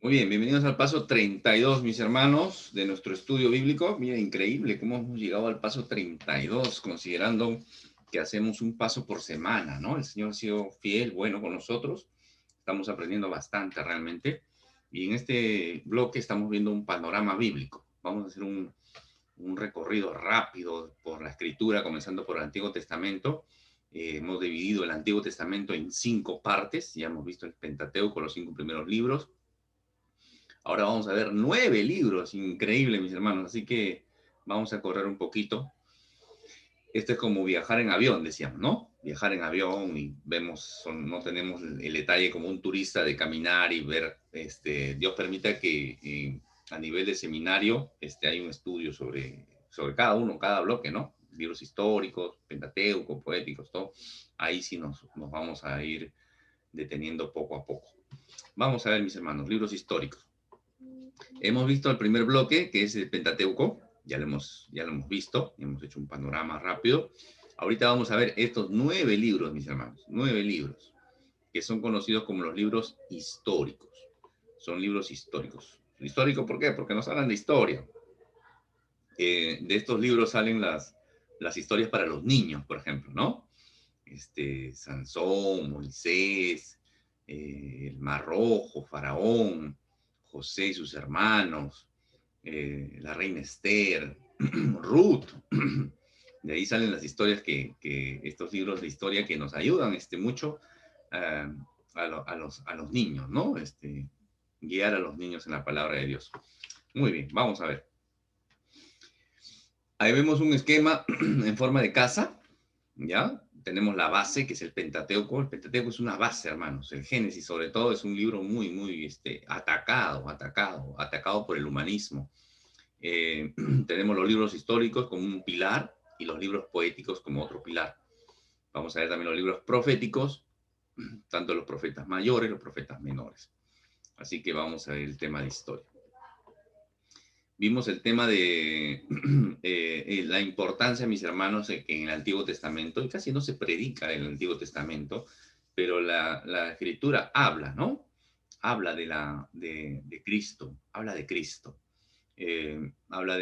Muy bien, bienvenidos al paso 32, mis hermanos, de nuestro estudio bíblico. Mira, increíble cómo hemos llegado al paso 32, considerando que hacemos un paso por semana, ¿no? El Señor ha sido fiel, bueno con nosotros. Estamos aprendiendo bastante realmente. Y en este bloque estamos viendo un panorama bíblico. Vamos a hacer un recorrido rápido por la escritura, comenzando por el Antiguo Testamento. Hemos dividido el Antiguo Testamento en 5 partes. Ya hemos visto el Pentateuco, los 5 primeros libros. Ahora vamos a ver 9 libros, increíble, mis hermanos. Así que vamos a correr un poquito. Esto es como viajar en avión, decíamos, ¿no? Viajar en avión y vemos, no tenemos el detalle como un turista de caminar y ver, Dios permita que a nivel de seminario hay un estudio sobre cada uno, cada bloque, ¿no? Libros históricos, pentateuco, poéticos, todo. Ahí sí nos vamos a ir deteniendo poco a poco. Vamos a ver, mis hermanos, libros históricos. Hemos visto el primer bloque, que es el Pentateuco, ya lo hemos visto, hemos hecho un panorama rápido. Ahorita vamos a ver estos 9 libros, mis hermanos, 9 libros, que son conocidos como los libros históricos. Son libros históricos. ¿Histórico por qué? Porque nos hablan de historia. De estos libros salen las historias para los niños, por ejemplo, ¿no? Sansón, Moisés, el Mar Rojo, Faraón, José y sus hermanos, la reina Esther, Ruth. De ahí salen las historias estos libros de historia que nos ayudan mucho a los niños, ¿no? Guiar a los niños en la palabra de Dios. Muy bien, vamos a ver. Ahí vemos un esquema en forma de casa, ¿ya? Tenemos la base, que es el Pentateuco. El Pentateuco es una base, hermanos. El Génesis, sobre todo, es un libro muy atacado por el humanismo. Tenemos los libros históricos como un pilar y los libros poéticos como otro pilar. Vamos a ver también los libros proféticos, tanto los profetas mayores, los profetas menores. Así que vamos a ver el tema de historia. Vimos el tema de la importancia, mis hermanos, en el Antiguo Testamento, y casi no se predica en el Antiguo Testamento, pero la Escritura habla, ¿no? Habla de Cristo, habla de Cristo. Habla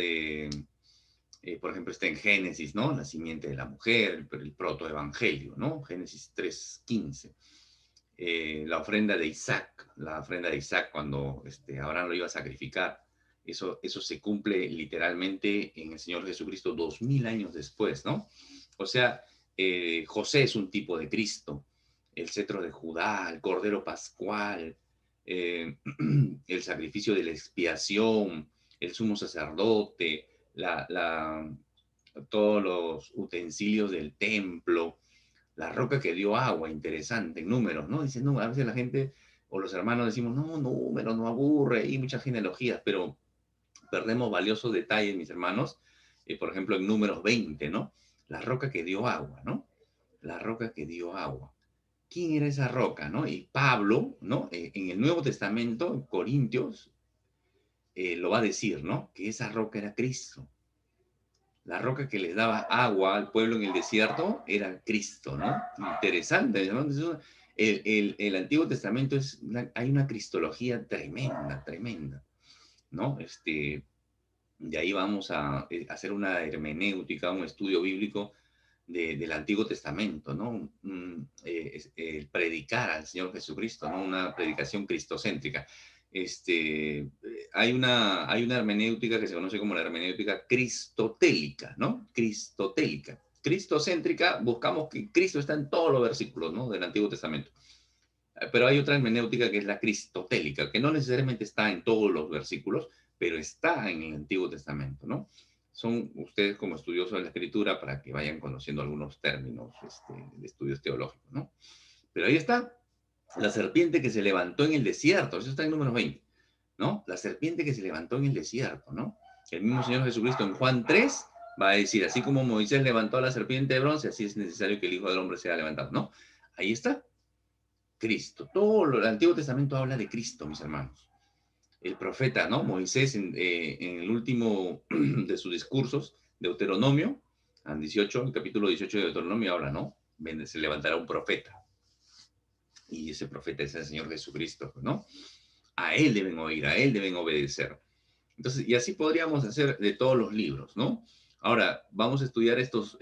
por ejemplo, está en Génesis, ¿no? La simiente de la mujer, el protoevangelio, ¿no? Génesis 3:15. La ofrenda de Isaac cuando Abraham lo iba a sacrificar. Eso se cumple literalmente en el Señor Jesucristo 2000 años después, ¿no? O sea, José es un tipo de Cristo, el cetro de Judá, el cordero pascual, el sacrificio de la expiación, el sumo sacerdote, todos los utensilios del templo, la roca que dio agua, interesante, en números, ¿no? Dicen, no, a veces la gente o los hermanos decimos, no, números, no aburre, y muchas genealogías, pero perdemos valiosos detalles, mis hermanos, por ejemplo, en números 20, ¿no? La roca que dio agua, ¿no? La roca que dio agua. ¿Quién era esa roca, no? Y Pablo, ¿no? En el Nuevo Testamento, en Corintios, lo va a decir, ¿no? Que esa roca era Cristo. La roca que les daba agua al pueblo en el desierto era Cristo, ¿no? Interesante, ¿no? El Antiguo Testamento hay una cristología tremenda, tremenda, ¿no? De ahí vamos a hacer una hermenéutica, un estudio bíblico del Antiguo Testamento, ¿no? Predicar al Señor Jesucristo, ¿no? Una predicación cristocéntrica. Hay una hermenéutica que se conoce como la hermenéutica cristotélica, ¿no? Cristotélica. Cristocéntrica, buscamos que Cristo está en todos los versículos, ¿no? Del Antiguo Testamento. Pero hay otra hermenéutica que es la cristotélica, que no necesariamente está en todos los versículos, pero está en el Antiguo Testamento, ¿no? Son ustedes como estudiosos de la Escritura para que vayan conociendo algunos términos de estudios teológicos, ¿no? Pero ahí está, la serpiente que se levantó en el desierto, eso está en números 20, ¿no? La serpiente que se levantó en el desierto, ¿no? El mismo Señor Jesucristo en Juan 3 va a decir, así como Moisés levantó a la serpiente de bronce, así es necesario que el Hijo del Hombre sea levantado, ¿no? Ahí está, Cristo. Todo el Antiguo Testamento habla de Cristo, mis hermanos. El profeta, ¿no? Moisés, en el último de sus discursos, Deuteronomio, el capítulo 18 de Deuteronomio habla, ¿no? Se levantará un profeta. Y ese profeta es el Señor Jesucristo, ¿no? A él deben oír, a él deben obedecer. Entonces, y así podríamos hacer de todos los libros, ¿no? Ahora, vamos a estudiar estos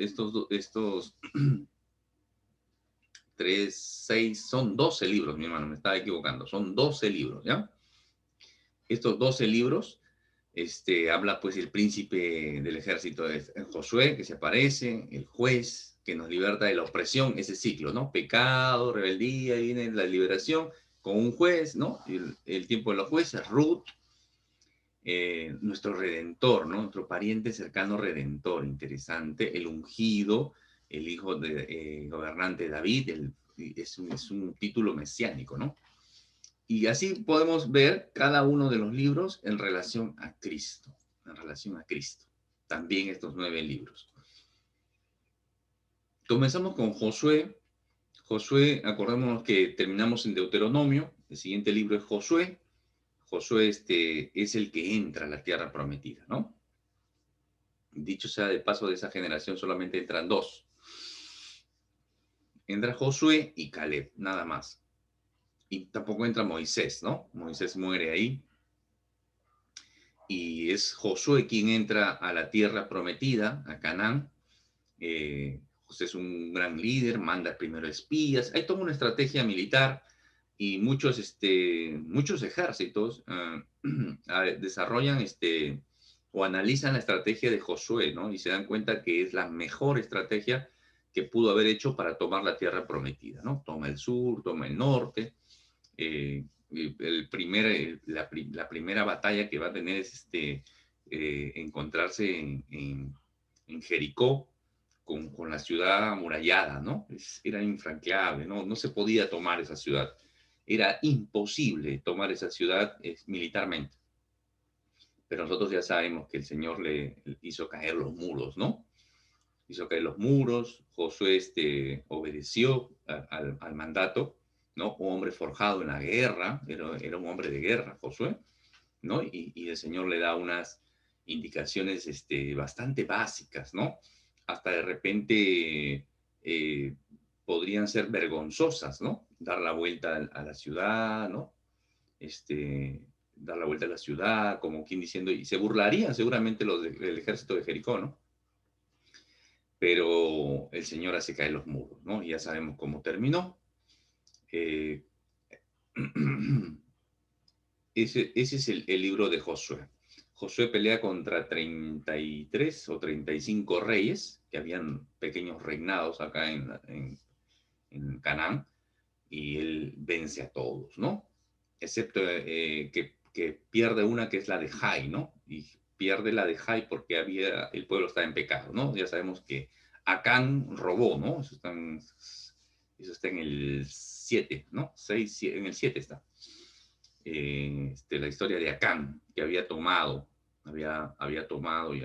3, 6, son 12 libros, mi hermano, me estaba equivocando, son 12 libros, ¿ya? Estos 12 libros, habla pues el príncipe del ejército de Josué, que se aparece, el juez, que nos liberta de la opresión, ese ciclo, ¿no? Pecado, rebeldía, y viene la liberación con un juez, ¿no? El tiempo de los jueces, Ruth, nuestro redentor, ¿no? Nuestro pariente cercano redentor, interesante, el ungido, el hijo del gobernante David, es un título mesiánico, ¿no? Y así podemos ver cada uno de los libros en relación a Cristo, en relación a Cristo. También estos 9 libros. Comenzamos con Josué. Josué, acordémonos que terminamos en Deuteronomio, el siguiente libro es Josué. Josué es el que entra a la tierra prometida, ¿no? Dicho sea de paso, de esa generación solamente entran 2. Entra Josué y Caleb, nada más. Y tampoco entra Moisés, ¿no? Moisés muere ahí. Y es Josué quien entra a la tierra prometida, a Canaán. José es un gran líder, manda primero espías. Hay toda una estrategia militar y muchos ejércitos desarrollan o analizan la estrategia de Josué, ¿no? Y se dan cuenta que es la mejor estrategia que pudo haber hecho para tomar la tierra prometida, ¿no? Toma el sur, toma el norte. La primera batalla que va a tener es encontrarse en Jericó con la ciudad amurallada, ¿no? Era infranqueable, ¿no? No se podía tomar esa ciudad. Era imposible tomar esa ciudad militarmente. Pero nosotros ya sabemos que el Señor le hizo caer los muros, ¿no? Hizo caer los muros, Josué obedeció al mandato, ¿no? Un hombre forjado en la guerra, era un hombre de guerra, Josué, ¿no? Y el Señor le da unas indicaciones bastante básicas, ¿no? Hasta de repente podrían ser vergonzosas, ¿no? Dar la vuelta a la ciudad, ¿no? Dar la vuelta a la ciudad, como quien diciendo, y se burlarían seguramente los del ejército de Jericó, ¿no? Pero el Señor hace caer los muros, ¿no? Y ya sabemos cómo terminó. Eh, ese es el libro de Josué. Josué pelea contra 33 o 35 reyes, que habían pequeños reinados acá en Canaán, y él vence a todos, ¿no? Excepto que pierde una que es la de Jai, ¿no? Y pierde la de Jai porque el pueblo está en pecado, ¿no? Ya sabemos que Acán robó, ¿no? Eso está en el 7, ¿no? 6, en el 7 está. La historia de Acán, que había tomado y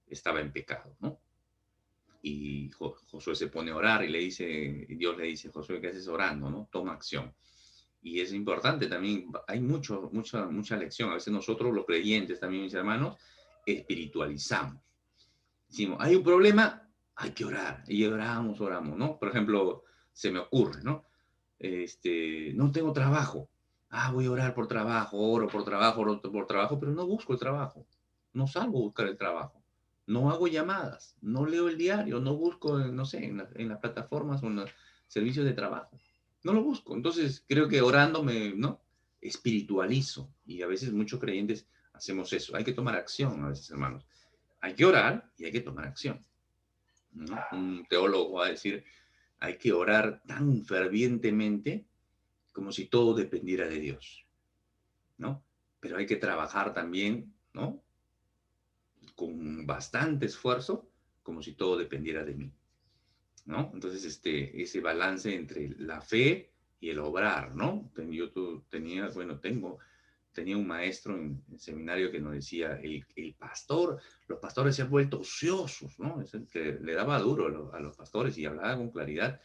estaba en pecado, ¿no? Y Josué se pone a orar y Dios le dice, Josué, ¿qué haces orando, no? Toma acción. Y es importante también, hay mucha lección. A veces nosotros los creyentes también, mis hermanos, espiritualizamos. Decimos, hay un problema, hay que orar. Y oramos, ¿no? Por ejemplo, se me ocurre, ¿no? No tengo trabajo. Voy a orar por trabajo, oro por trabajo, pero no busco el trabajo. No salgo a buscar el trabajo. No hago llamadas, no leo el diario, no busco, no sé, en las plataformas o en los servicios de trabajo. No lo busco. Entonces, creo que orando ¿no? Espiritualizo. Y a veces muchos creyentes hacemos eso. Hay que tomar acción a veces, hermanos. Hay que orar y hay que tomar acción, ¿no? Un teólogo va a decir, hay que orar tan fervientemente como si todo dependiera de Dios, ¿no? Pero hay que trabajar también, ¿no? Con bastante esfuerzo, como si todo dependiera de mí, ¿no? Entonces, ese balance entre la fe y el obrar, ¿no? Tenía un maestro en el seminario que nos decía, los pastores se han vuelto ociosos, ¿no? Es el que le daba duro a los pastores y hablaba con claridad.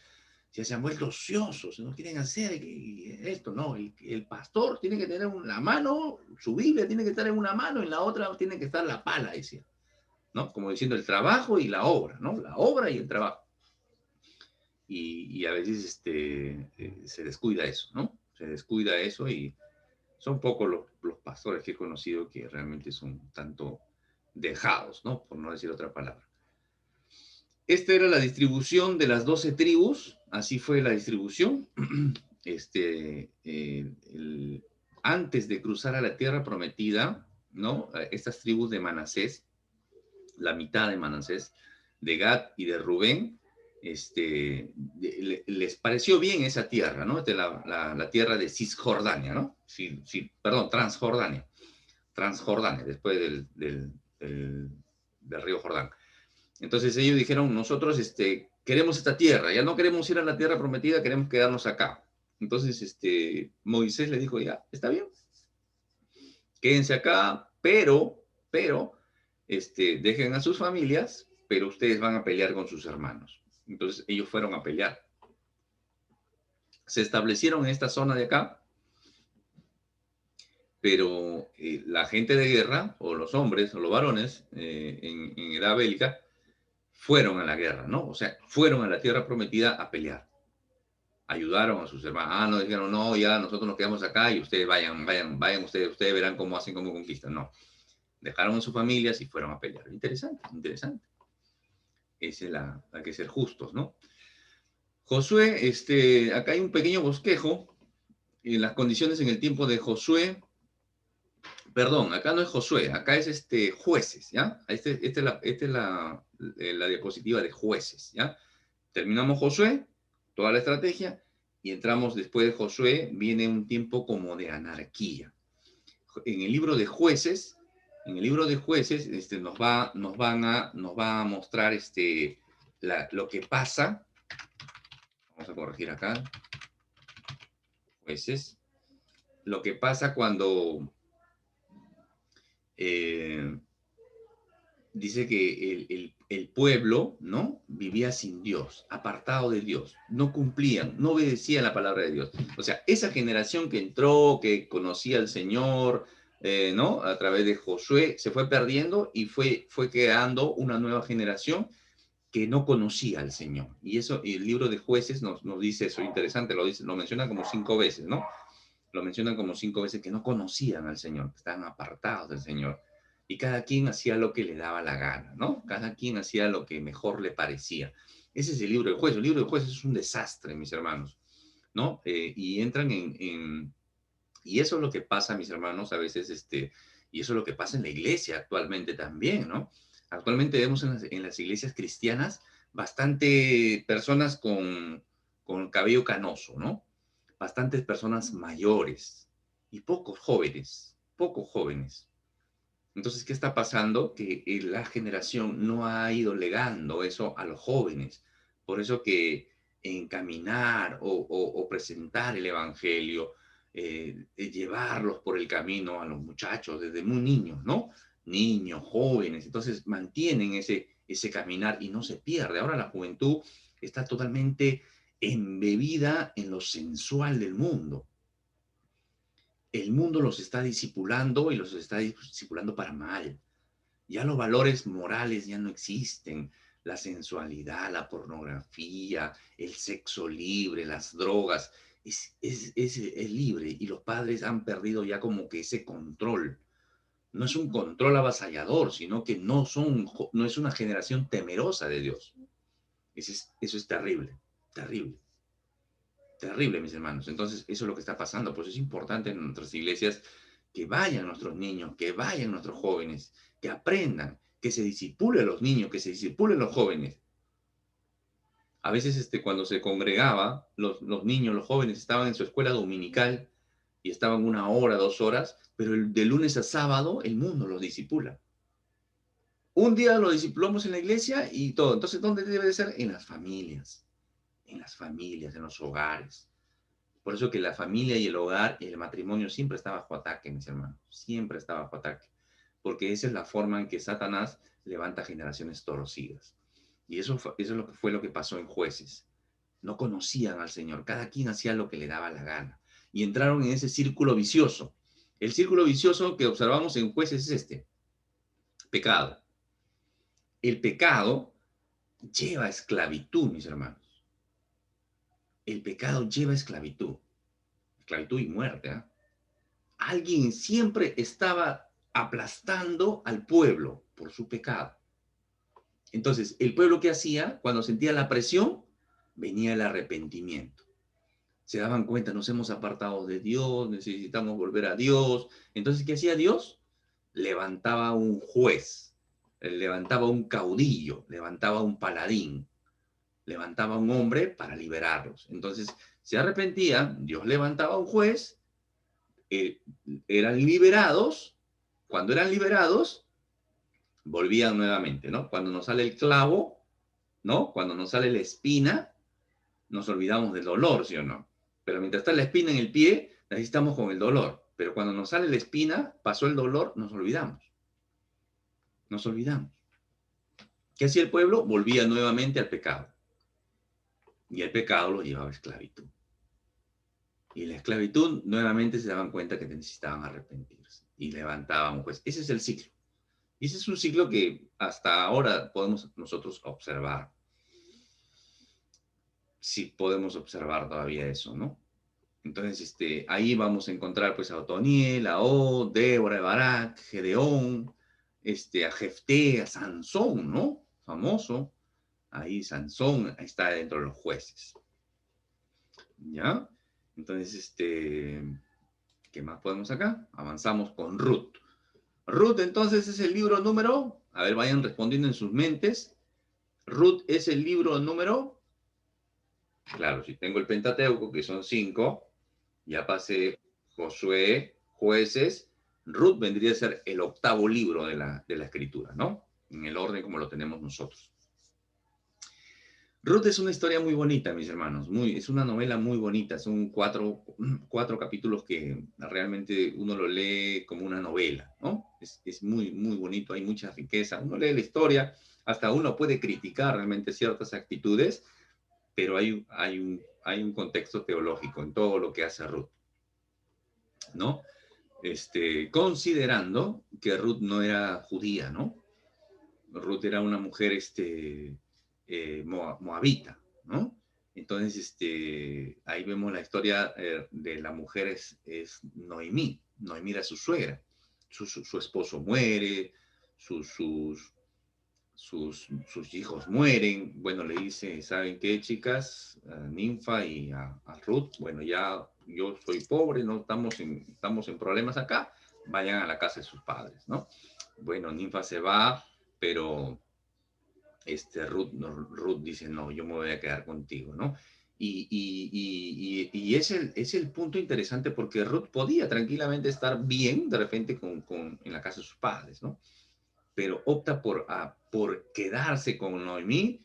Ya se han vuelto ociosos, no quieren hacer esto, no. El pastor tiene que tener una mano, su Biblia tiene que estar en una mano, en la otra tiene que estar la pala, decía, ¿no? Como diciendo el trabajo y la obra, ¿no? La obra y el trabajo. Y a veces se descuida eso, ¿no? Se descuida eso y Son pocos los pastores que he conocido que realmente son tanto dejados, ¿no? Por no decir otra palabra. Esta era la distribución de las 12 tribus, así fue la distribución. Antes de cruzar a la tierra prometida, ¿no? Estas tribus de Manasés, la mitad de Manasés, de Gad y de Rubén, les pareció bien esa tierra, ¿no? La tierra de Cisjordania, ¿no? Perdón, Transjordania, después del río Jordán. Entonces ellos dijeron, nosotros queremos esta tierra, ya no queremos ir a la tierra prometida, queremos quedarnos acá. Entonces Moisés le dijo, ya, está bien, quédense acá, pero, dejen a sus familias, pero ustedes van a pelear con sus hermanos. Entonces ellos fueron a pelear. Se establecieron en esta zona de acá, pero la gente de guerra, o los hombres, o los varones, en edad bélica, fueron a la guerra, ¿no? O sea, fueron a la tierra prometida a pelear. Ayudaron a sus hermanos. Ah, no, dijeron, no, ya nosotros nos quedamos acá y ustedes vayan ustedes verán cómo hacen, cómo conquistan. No, dejaron a sus familias y fueron a pelear. Interesante, interesante. Esa es hay que ser justos, ¿no? Josué, acá hay un pequeño bosquejo en las condiciones en el tiempo de Josué. Perdón, acá no es Josué, acá es jueces, ¿ya? Esta es la diapositiva de jueces, ¿ya? Terminamos Josué, toda la estrategia, y entramos después de Josué, viene un tiempo como de anarquía. En el libro de jueces, nos va a mostrar lo que pasa. Vamos a corregir acá, jueces, lo que pasa cuando dice que el pueblo, ¿no? Vivía sin Dios, apartado de Dios, no cumplían, no obedecían la palabra de Dios. O sea, esa generación que entró, que conocía al Señor, ¿no? A través de Josué, se fue perdiendo y fue creando una nueva generación que no conocía al Señor. Y eso, el libro de Jueces nos dice eso, interesante, lo menciona como 5 veces, ¿no? Lo mencionan como 5 veces que no conocían al Señor, que estaban apartados del Señor. Y cada quien hacía lo que le daba la gana, ¿no? Cada quien hacía lo que mejor le parecía. Ese es el libro de Jueces. El libro de Jueces es un desastre, mis hermanos, ¿no? Y entran y eso es lo que pasa, mis hermanos, a veces, y eso es lo que pasa en la iglesia actualmente también, ¿no? Actualmente vemos en las iglesias cristianas bastante personas con cabello canoso, ¿no? Bastantes personas mayores y pocos jóvenes, pocos jóvenes. Entonces, ¿qué está pasando? Que la generación no ha ido legando eso a los jóvenes. Por eso que encaminar o presentar el Evangelio, llevarlos por el camino a los muchachos desde muy niños, ¿no? Niños, jóvenes. Entonces, mantienen ese caminar y no se pierde. Ahora la juventud está totalmente embebida en lo sensual del mundo. El mundo los está discipulando y los está discipulando para mal. Ya los valores morales ya no existen. La sensualidad, la pornografía, el sexo libre, las drogas, es libre y los padres han perdido ya como que ese control. No es un control avasallador, sino que no es una generación temerosa de Dios. Eso es terrible, terrible. Terrible, mis hermanos. Entonces, eso es lo que está pasando. Pues es importante en nuestras iglesias que vayan nuestros niños, que vayan nuestros jóvenes, que aprendan, que se disipulen los niños, que se disipulen los jóvenes. A veces, cuando se congregaba, los niños, los jóvenes estaban en su escuela dominical y estaban 1 hora, 2 horas, pero de lunes a sábado el mundo los disipula. Un día lo disipulamos en la iglesia y todo. Entonces, ¿dónde debe de ser? En las familias, en los hogares. Por eso que la familia y el hogar y el matrimonio siempre está bajo ataque, mis hermanos. Siempre está bajo ataque. Porque esa es la forma en que Satanás levanta generaciones torcidas. Y eso es lo que fue lo que pasó en Jueces. No conocían al Señor. Cada quien hacía lo que le daba la gana. Y entraron en ese círculo vicioso. El círculo vicioso que observamos en Jueces es pecado. El pecado lleva a esclavitud, mis hermanos. El pecado lleva a esclavitud. Esclavitud y muerte, ¿eh? alguien siempre estaba aplastando al pueblo por su pecado. Entonces, el pueblo, ¿qué hacía? Cuando sentía la presión, venía el arrepentimiento. Se daban cuenta, nos hemos apartado de Dios, necesitamos volver a Dios. Entonces, ¿qué hacía Dios? Levantaba un juez, levantaba un caudillo, levantaba un paladín, levantaba un hombre para liberarlos. Entonces, se arrepentían, Dios levantaba un juez, eh, eran liberados. Cuando eran liberados, volvían nuevamente, ¿no? Cuando nos sale el clavo, ¿no? Cuando nos sale la espina, nos olvidamos del dolor, ¿sí o no? Pero mientras está la espina en el pie, necesitamos con el dolor. Pero cuando nos sale la espina, pasó el dolor, nos olvidamos. Nos olvidamos. ¿Qué hacía el pueblo? Volvía nuevamente al pecado. Y el pecado lo llevaba a esclavitud. Y la esclavitud, nuevamente se daban cuenta que necesitaban arrepentirse. Y levantaban un juez. Ese es el ciclo. Y ese es un ciclo que hasta ahora podemos nosotros observar. Sí, podemos observar todavía eso, ¿no? Entonces, ahí vamos a encontrar pues a Otoniel, a Og, Débora, Barak, Gedeón, a Jefté, a Sansón, ¿no? Famoso. Ahí Sansón está dentro de los jueces. ¿Ya? Entonces, ¿qué más podemos acá? Avanzamos con Ruth. Ruth, entonces, es el libro número, a ver, vayan respondiendo en sus mentes. Ruth es el libro número, claro, si tengo el Pentateuco, que son 5, ya pasé Josué, Jueces, Ruth vendría a ser el 8º libro de la escritura, ¿no? En el orden como lo tenemos nosotros. Ruth es una historia muy bonita, mis hermanos, es una novela muy bonita, son cuatro capítulos que realmente uno lo lee como una novela, ¿no? Es muy, muy bonito, hay mucha riqueza, uno lee la historia, hasta uno puede criticar realmente ciertas actitudes, pero hay un contexto teológico en todo lo que hace Ruth, ¿no? Considerando que Ruth no era judía, ¿no? Ruth era una mujer moabita, ¿no? Entonces, ahí vemos la historia de la mujer es Noemí. Noemí era su suegra. Su esposo muere, sus hijos mueren. Bueno, le dice, ¿saben qué, chicas? A Ninfa y a Ruth, bueno, ya yo soy pobre, no estamos en problemas acá, vayan a la casa de sus padres, ¿no? Bueno, Ninfa se va, pero Ruth dice, no, yo me voy a quedar contigo, ¿no? Y es el punto interesante porque Ruth podía tranquilamente estar bien de repente en la casa de sus padres, ¿no? Pero opta por quedarse con Noemí,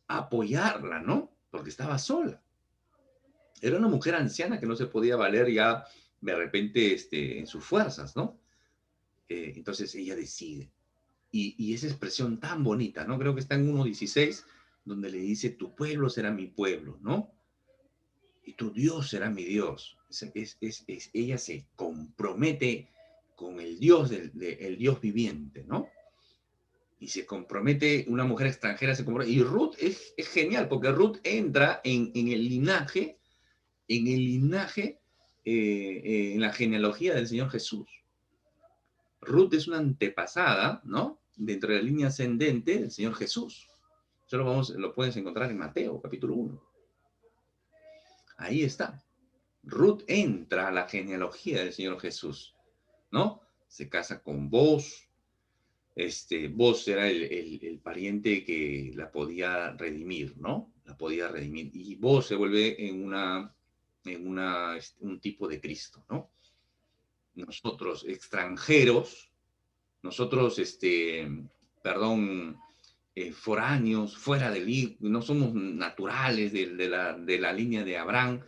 apoyarla, ¿no? Porque estaba sola. Era una mujer anciana que no se podía valer ya de repente en sus fuerzas, ¿no? Entonces ella decide. Y esa expresión tan bonita, ¿no? Creo que está en 1:16, donde le dice, tu pueblo será mi pueblo, ¿no? Y tu Dios será mi Dios. Ella se compromete con el Dios, el Dios viviente, ¿no? Y se compromete, una mujer extranjera se compromete. Y Ruth es genial, porque Ruth entra en el linaje, en la genealogía del Señor Jesús. Ruth es una antepasada, ¿no? Dentro de la línea ascendente del Señor Jesús. Eso lo puedes encontrar en Mateo, capítulo 1. Ahí está. Ruth entra a la genealogía del Señor Jesús, ¿no? Se casa con Boz. Boz era el pariente que la podía redimir, ¿no? La podía redimir. Y Boz se vuelve un tipo de Cristo, ¿no? Nosotros, extranjeros, nosotros, foráneos, fuera no somos naturales de la línea de Abraham,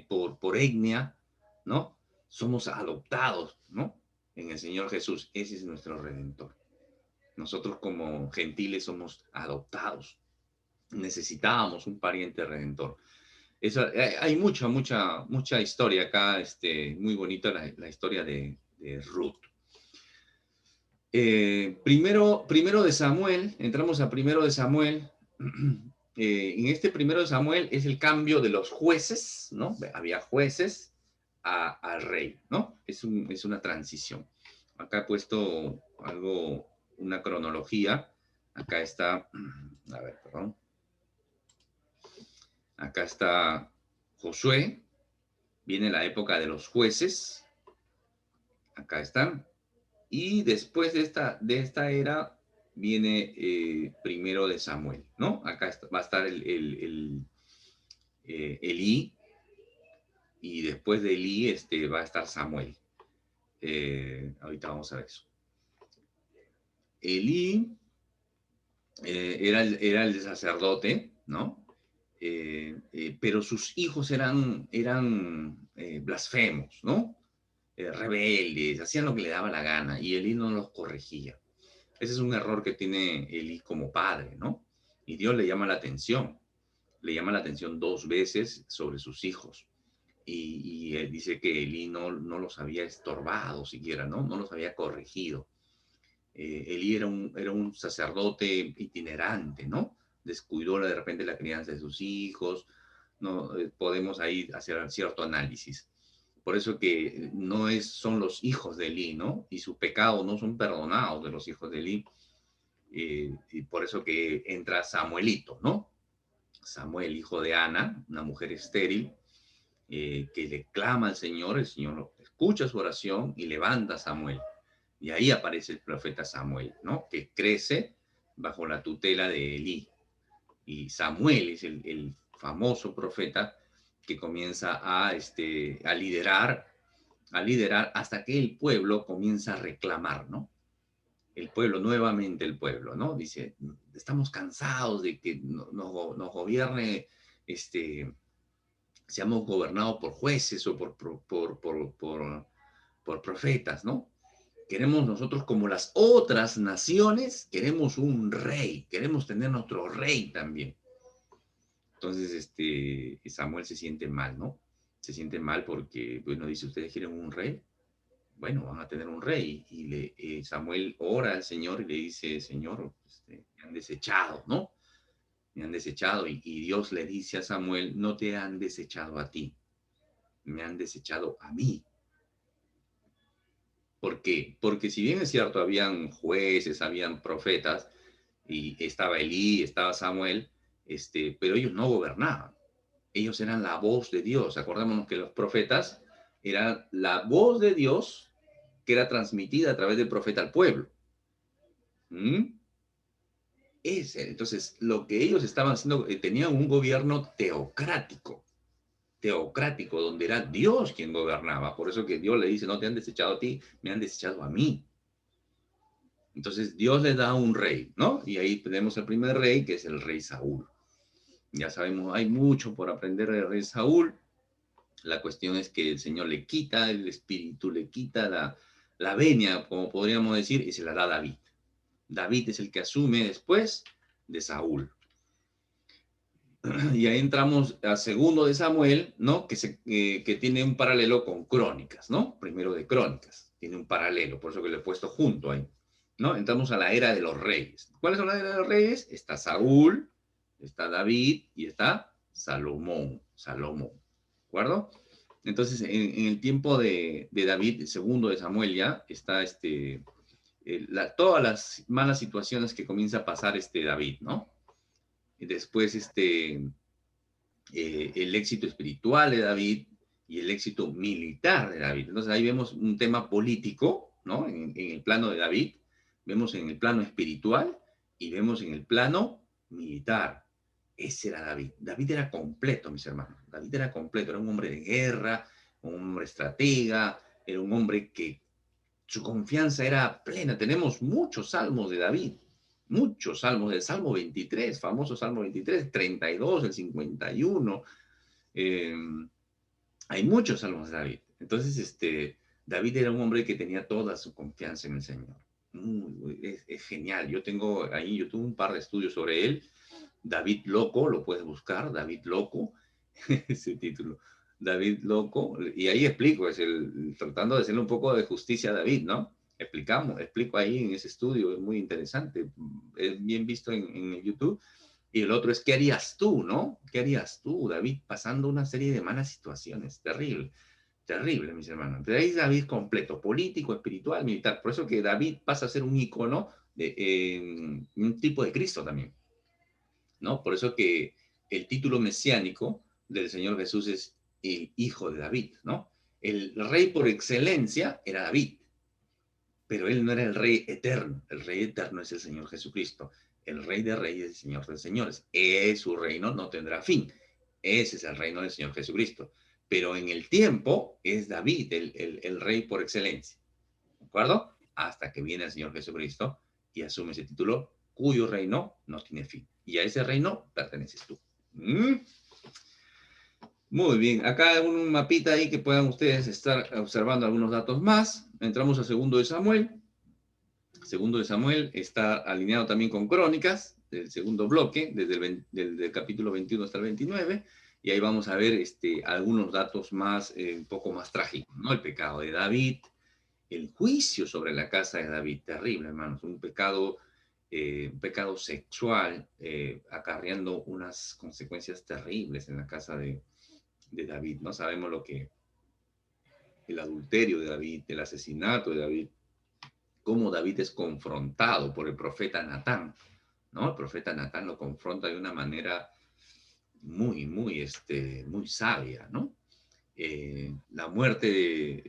por etnia, ¿no? Somos adoptados, ¿no? En el Señor Jesús. Ese es nuestro Redentor. Nosotros como gentiles somos adoptados. Necesitábamos un pariente redentor. Hay mucha historia acá, muy bonita la historia de Ruth. Primero de Samuel, entramos a primero de Samuel. En este primero de Samuel es el cambio de los jueces, ¿no? Había jueces al rey, ¿no? es una transición. Acá he puesto algo, una cronología. Acá está, a ver, perdón. Acá está Josué, viene la época de los jueces, acá están, y después de esta era viene primero de Samuel, ¿no? Acá va a estar Elí, y después de Elí va a estar Samuel. Ahorita vamos a ver eso. Elí era el sacerdote, ¿no? Pero sus hijos eran blasfemos, ¿no? Rebeldes, hacían lo que le daba la gana y Elí no los corregía. Ese es un error que tiene Elí como padre, ¿no? Y Dios le llama la atención 2 veces sobre sus hijos. Y él dice que Elí no los había estorbado siquiera, ¿no? No los había corregido. Elí era un sacerdote itinerante, ¿no? Descuidó de repente la crianza de sus hijos, ¿no? Podemos ahí hacer cierto análisis. Por eso que son los hijos de Elí, ¿no? Y sus pecados no son perdonados de los hijos de Elí. Y por eso que entra Samuelito, ¿no? Samuel, hijo de Ana, una mujer estéril, que le clama al Señor, el Señor escucha su oración y levanta a Samuel. Y ahí aparece el profeta Samuel, ¿no? Que crece bajo la tutela de Elí. Y Samuel es el famoso profeta que comienza a liderar hasta que el pueblo comienza a reclamar, ¿no? El pueblo, nuevamente el pueblo, ¿no? Dice, estamos cansados de que nos gobierne, seamos gobernados por jueces o por profetas, ¿no? Queremos nosotros, como las otras naciones, queremos un rey, queremos tener nuestro rey también. Entonces, Samuel se siente mal, ¿no? Se siente mal porque, bueno, dice, ¿ustedes quieren un rey? Bueno, van a tener un rey. Y Samuel ora al Señor y le dice, Señor, me han desechado, ¿no? Me han desechado. Y Dios le dice a Samuel, no te han desechado a ti, me han desechado a mí. ¿Por qué? Porque si bien es cierto, habían jueces, habían profetas, y estaba Elí, estaba Samuel, pero ellos no gobernaban. Ellos eran la voz de Dios. Acordémonos que los profetas eran la voz de Dios que era transmitida a través del profeta al pueblo. ¿Mm? Entonces, lo que ellos estaban haciendo, tenían un gobierno teocrático, donde era Dios quien gobernaba. Por eso que Dios le dice, no te han desechado a ti, me han desechado a mí. Entonces Dios le da un rey, ¿no? Y ahí tenemos el primer rey, que es el rey Saúl. Ya sabemos, hay mucho por aprender del rey Saúl. La cuestión es que el Señor le quita el espíritu, le quita la venia, como podríamos decir, y se la da a David. David es el que asume después de Saúl. Y ahí entramos a segundo de Samuel, ¿no? Que tiene un paralelo con Crónicas, ¿no? Primero de Crónicas, tiene un paralelo, por eso que lo he puesto junto ahí, ¿no? Entramos a la era de los reyes. ¿Cuáles son las eras de los reyes? Está Saúl, está David y está Salomón, ¿de acuerdo? Entonces, en el tiempo de David, segundo de Samuel ya, está todas las malas situaciones que comienza a pasar David, ¿no? Y después el éxito espiritual de David y el éxito militar de David. Entonces ahí vemos un tema político, ¿no? En el plano de David, vemos en el plano espiritual y vemos en el plano militar. Ese era David. David era completo, mis hermanos. David era completo, era un hombre de guerra, un hombre estratega, era un hombre que su confianza era plena. Tenemos muchos salmos de David, muchos salmos, el Salmo 23, famoso Salmo 23, 32, el 51. Eh, Hay muchos salmos de David. Entonces, David era un hombre que tenía toda su confianza en el Señor. Es genial. Yo tengo ahí en YouTube un par de estudios sobre él. David Loco, lo puedes buscar, David Loco, ese título. David Loco, y ahí explico, tratando de hacerle un poco de justicia a David, ¿no? Explico ahí en ese estudio, es muy interesante, es bien visto en YouTube. Y el otro es, ¿qué harías tú, no? ¿Qué harías tú, David, pasando una serie de malas situaciones? Terrible. Terrible, mis hermanos. Pero ahí David completo, político, espiritual, militar. Por eso que David pasa a ser un icono de un tipo de Cristo también, ¿no? Por eso que el título mesiánico del Señor Jesús es el Hijo de David, ¿no? El rey por excelencia era David, pero él no era el rey eterno. El rey eterno es el Señor Jesucristo. El rey de reyes, el Señor de señores. Su reino no tendrá fin. Ese es el reino del Señor Jesucristo. Pero en el tiempo es David el rey por excelencia. ¿De acuerdo? Hasta que viene el Señor Jesucristo y asume ese título, cuyo reino no tiene fin. Y a ese reino perteneces tú. ¿Mm? Muy bien, acá un mapita ahí que puedan ustedes estar observando algunos datos más. Entramos a segundo de Samuel. Segundo de Samuel está alineado también con Crónicas, del segundo bloque, desde del capítulo 21 hasta el 29, y ahí vamos a ver algunos datos más, un poco más trágicos, ¿no? El pecado de David, el juicio sobre la casa de David, terrible, hermanos, un pecado sexual, acarreando unas consecuencias terribles en la casa de David, ¿no? Sabemos el adulterio de David, el asesinato de David, cómo David es confrontado por el profeta Natán, ¿no? El profeta Natán lo confronta de una manera muy sabia, ¿no?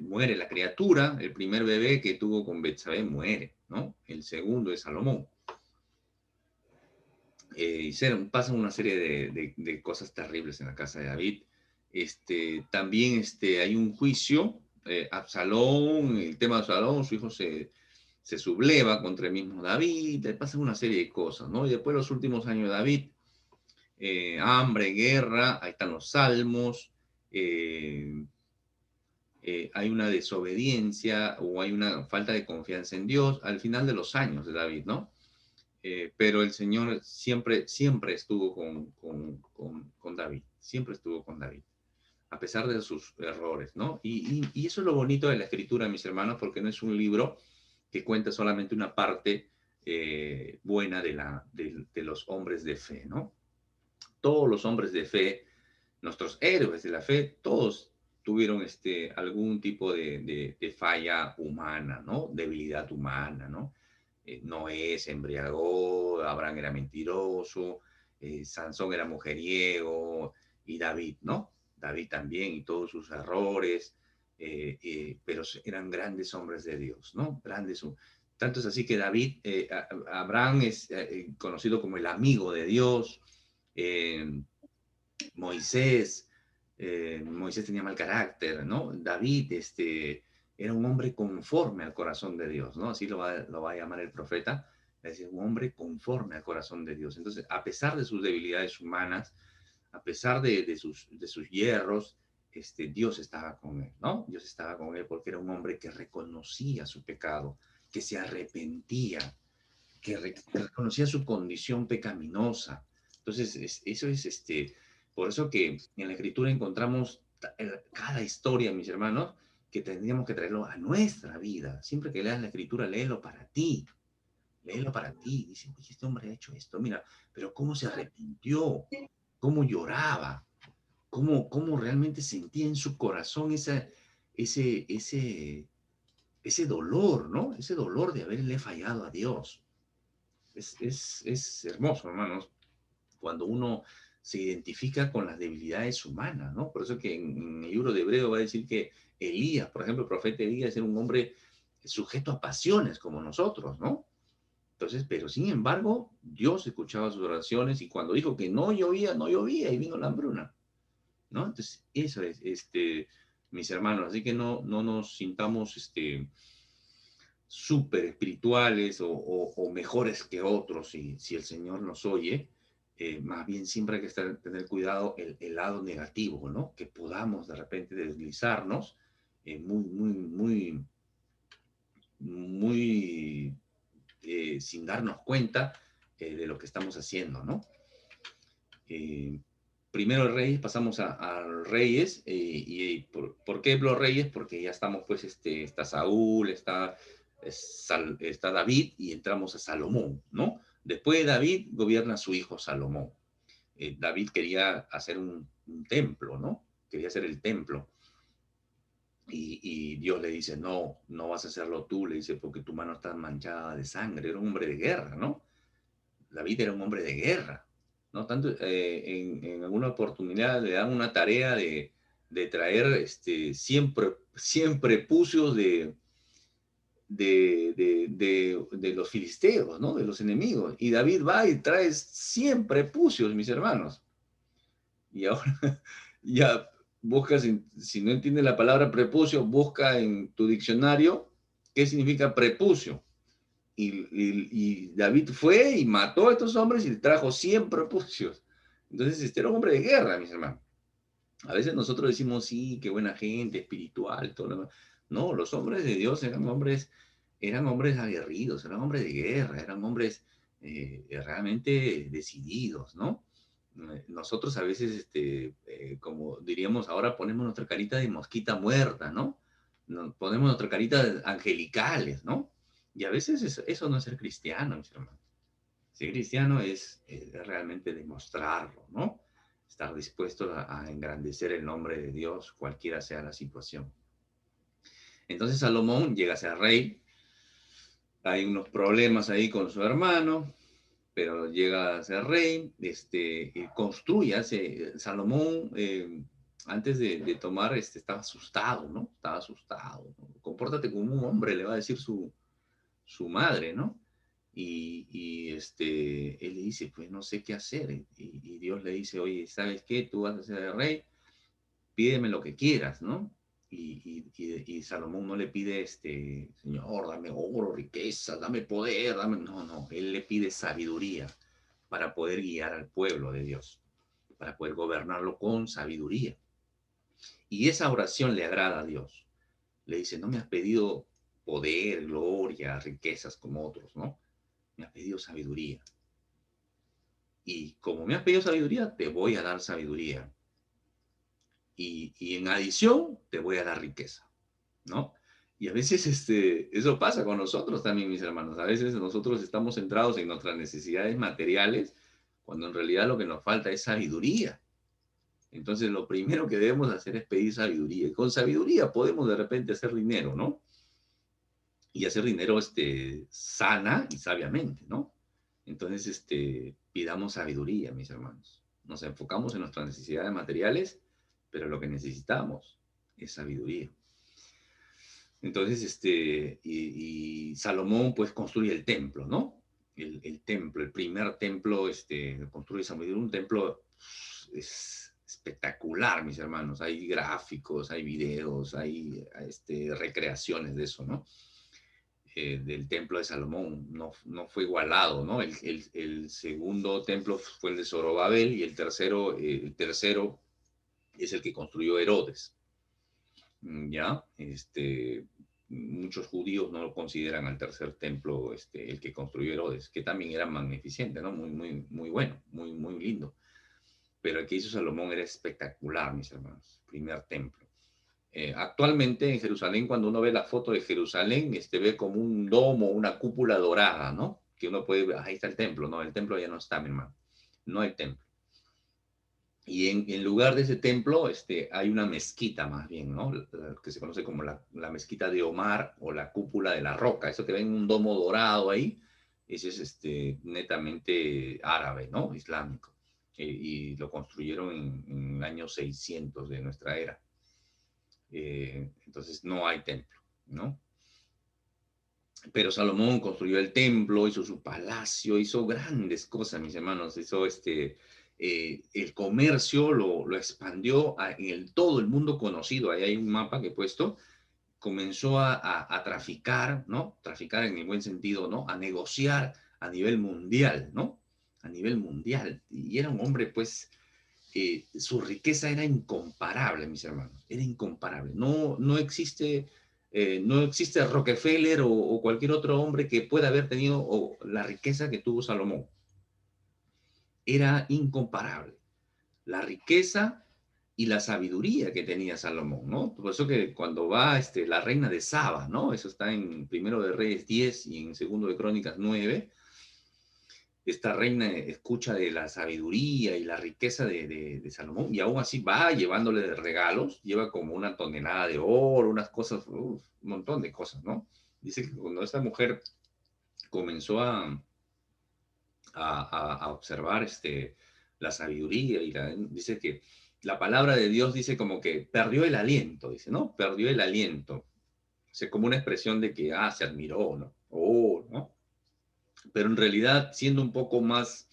Muere la criatura, el primer bebé que tuvo con Betsabé muere, ¿no? El segundo es Salomón. Y pasan una serie de cosas terribles en la casa de David. También hay un juicio, Absalón, el tema de Absalón, su hijo se subleva contra el mismo David, pasan una serie de cosas, ¿no? Y después los últimos años de David, hambre, guerra, ahí están los salmos, hay una desobediencia o hay una falta de confianza en Dios al final de los años de David, ¿no? Pero el Señor siempre estuvo con David, siempre estuvo con David, a pesar de sus errores, ¿no? Y eso es lo bonito de la escritura, mis hermanos, porque no es un libro que cuenta solamente una parte buena de los hombres de fe, ¿no? Todos los hombres de fe, nuestros héroes de la fe, todos tuvieron algún tipo de falla humana, ¿no? Debilidad humana, ¿no? Noé se embriagó, Abraham era mentiroso, Sansón era mujeriego, y David, ¿no? David también y todos sus errores, pero eran grandes hombres de Dios, ¿no? Tanto es así que David, Abraham es conocido como el amigo de Dios, eh, Moisés, Moisés tenía mal carácter, ¿no? David, era un hombre conforme al corazón de Dios, ¿no? Así lo va a llamar el profeta, es decir, un hombre conforme al corazón de Dios. Entonces, a pesar de sus debilidades humanas, a pesar de sus hierros, Dios estaba con él, ¿no? Dios estaba con él porque era un hombre que reconocía su pecado, que se arrepentía, que reconocía su condición pecaminosa. Entonces, eso es por eso que en la escritura encontramos cada historia, mis hermanos, que tendríamos que traerlo a nuestra vida. Siempre que leas la escritura, léelo para ti. Léelo para ti. Dice, oye, este hombre ha hecho esto. Mira, pero cómo se arrepintió, cómo lloraba, cómo realmente sentía en su corazón ese, ese, ese dolor, ¿no? Ese dolor de haberle fallado a Dios. Es hermoso, hermanos, cuando uno se identifica con las debilidades humanas, ¿no? Por eso que en el libro de Hebreo va a decir que Elías, por ejemplo, el profeta Elías era un hombre sujeto a pasiones como nosotros, ¿no? Entonces, pero sin embargo, Dios escuchaba sus oraciones y cuando dijo que no llovía, no llovía y vino la hambruna, ¿no? Entonces, eso es, mis hermanos, así que no nos sintamos, súper espirituales o mejores que otros si el Señor nos oye, más bien siempre hay que tener cuidado el lado negativo, ¿no? Que podamos de repente deslizarnos muy sin darnos cuenta de lo que estamos haciendo, ¿no? Eh, Primero Reyes, pasamos a Reyes, y ¿por qué los Reyes? Porque ya estamos, pues, está Saúl, está David, y entramos a Salomón, ¿no? Después de David, gobierna su hijo Salomón. David quería hacer un templo, ¿no? Quería hacer el templo. Y Dios le dice, no, no vas a hacerlo tú, le dice, porque tu mano está manchada de sangre. Era un hombre de guerra, ¿no? David era un hombre de guerra, ¿no? Tanto en alguna oportunidad le dan una tarea de traer 100 prepucios de los filisteos, ¿no? De los enemigos. Y David va y trae 100 prepucios, mis hermanos. Y ahora ya busca, si no entiendes la palabra prepucio, busca en tu diccionario qué significa prepucio. Y David fue y mató a estos hombres y le trajo 100 prepucios. Entonces, este era un hombre de guerra, mis hermanos. A veces nosotros decimos, sí, qué buena gente, espiritual, todo lo demás. No, los hombres de Dios eran hombres aguerridos, eran hombres de guerra, eran hombres realmente decididos, ¿no? Nosotros a veces, como diríamos ahora, ponemos nuestra carita de mosquita muerta, ¿no? Ponemos nuestra carita de angelicales, ¿no? Y a veces eso no es ser cristiano, mis hermanos. Ser cristiano es realmente demostrarlo, ¿no? Estar dispuesto a engrandecer el nombre de Dios, cualquiera sea la situación. Entonces Salomón llega a ser rey, hay unos problemas ahí con su hermano, pero llega a ser rey, Salomón, antes de tomar, estaba asustado, ¿no? Estaba asustado, ¿no? Compórtate como un hombre, le va a decir su madre, ¿no? Él le dice, pues no sé qué hacer. Y Dios le dice, oye, ¿sabes qué? Tú vas a ser el rey, pídeme lo que quieras, ¿no? Y Salomón no le pide, Señor, dame oro, riqueza, dame poder, dame... No, no, él le pide sabiduría para poder guiar al pueblo de Dios, para poder gobernarlo con sabiduría. Y esa oración le agrada a Dios. Le dice, no me has pedido poder, gloria, riquezas como otros, ¿no? Me has pedido sabiduría. Y como me has pedido sabiduría, te voy a dar sabiduría. Y en adición, te voy a dar riqueza, ¿no? Y a veces eso pasa con nosotros también, mis hermanos. A veces nosotros estamos centrados en nuestras necesidades materiales, cuando en realidad lo que nos falta es sabiduría. Entonces, lo primero que debemos hacer es pedir sabiduría. Y con sabiduría podemos de repente hacer dinero, ¿no? Y hacer dinero sana y sabiamente, ¿no? Entonces, pidamos sabiduría, mis hermanos. Nos enfocamos en nuestras necesidades materiales, pero lo que necesitamos es sabiduría. Entonces, y Salomón, pues, construye el templo, ¿no? El templo, el primer templo, construye Salomón, un templo es espectacular, mis hermanos. Hay gráficos, hay videos, hay recreaciones de eso, ¿no? Del templo de Salomón, no fue igualado, ¿no? El segundo templo fue el de Zorobabel y el tercero es el que construyó Herodes, ¿ya? Muchos judíos no lo consideran al tercer templo el que construyó Herodes, que también era magnificente, ¿no? Muy, muy, muy bueno, muy, muy lindo. Pero el que hizo Salomón era espectacular, mis hermanos, primer templo. Actualmente en Jerusalén, cuando uno ve la foto de Jerusalén, ve como un domo, una cúpula dorada, ¿no? Que uno puede ver, ahí está el templo, no, el templo ya no está, mi hermano, no hay templo. Y en lugar de ese templo, hay una mezquita más bien, ¿no? Que se conoce como la mezquita de Omar o la cúpula de la roca. Eso que ven un domo dorado ahí, ese es netamente árabe, ¿no? Islámico. Y lo construyeron en el año 600 de nuestra era. Entonces no hay templo, ¿no? Pero Salomón construyó el templo, hizo su palacio, hizo grandes cosas, mis hermanos, hizo el comercio lo expandió en todo el mundo conocido. Ahí hay un mapa que he puesto. Comenzó a traficar, ¿no? Traficar en el buen sentido, ¿no? A negociar a nivel mundial, ¿no? A nivel mundial. Y era un hombre, pues, su riqueza era incomparable, mis hermanos. Era incomparable. No existe Rockefeller o cualquier otro hombre que pueda haber tenido la riqueza que tuvo Salomón. Era incomparable. La riqueza y la sabiduría que tenía Salomón, ¿no? Por eso que cuando va la reina de Saba, ¿no? Eso está en Primero de Reyes 10 y en Segundo de Crónicas 9. esta reina escucha de la sabiduría y la riqueza de Salomón, y aún así va llevándole de regalos, lleva como 1 tonelada de oro, unas cosas, un montón de cosas, ¿no? Dice que cuando esta mujer comenzó a observar la sabiduría dice que la palabra de Dios dice como que perdió el aliento, dice, ¿no? Perdió el aliento. O sea, como una expresión de que, se admiró, ¿no? Oh, ¿no? Pero en realidad, siendo un poco más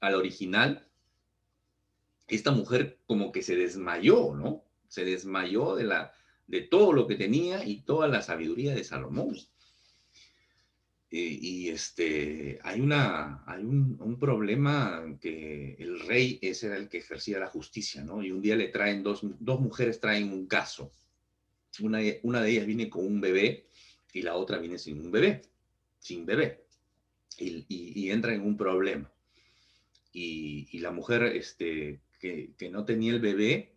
al original, esta mujer como que se desmayó, ¿no? Se desmayó de todo lo que tenía y toda la sabiduría de Salomón. Hay un problema que el rey ese era el que ejercía la justicia, ¿no? Y un día le traen dos mujeres traen un caso. Una de ellas viene con un bebé y la otra viene sin bebé. Y entra en un problema. Y la mujer que no tenía el bebé,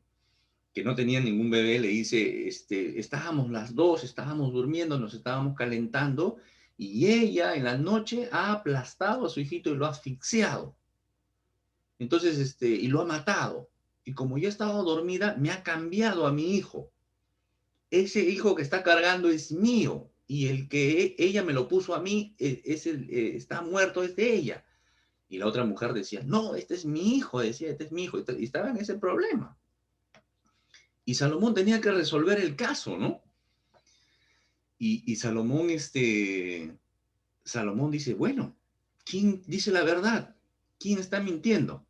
que no tenía ningún bebé, le dice, estábamos las dos, estábamos durmiendo, nos estábamos calentando, y ella en la noche ha aplastado a su hijito y lo ha asfixiado. Entonces, y lo ha matado. Y como yo estaba dormida, me ha cambiado a mi hijo. Ese hijo que está cargando es mío, y el que ella me lo puso a mí, está muerto, es de ella. Y la otra mujer decía, no, este es mi hijo, decía, este es mi hijo, y estaba en ese problema. Y Salomón tenía que resolver el caso, ¿no? Y Salomón dice, bueno, ¿quién dice la verdad? ¿Quién está mintiendo?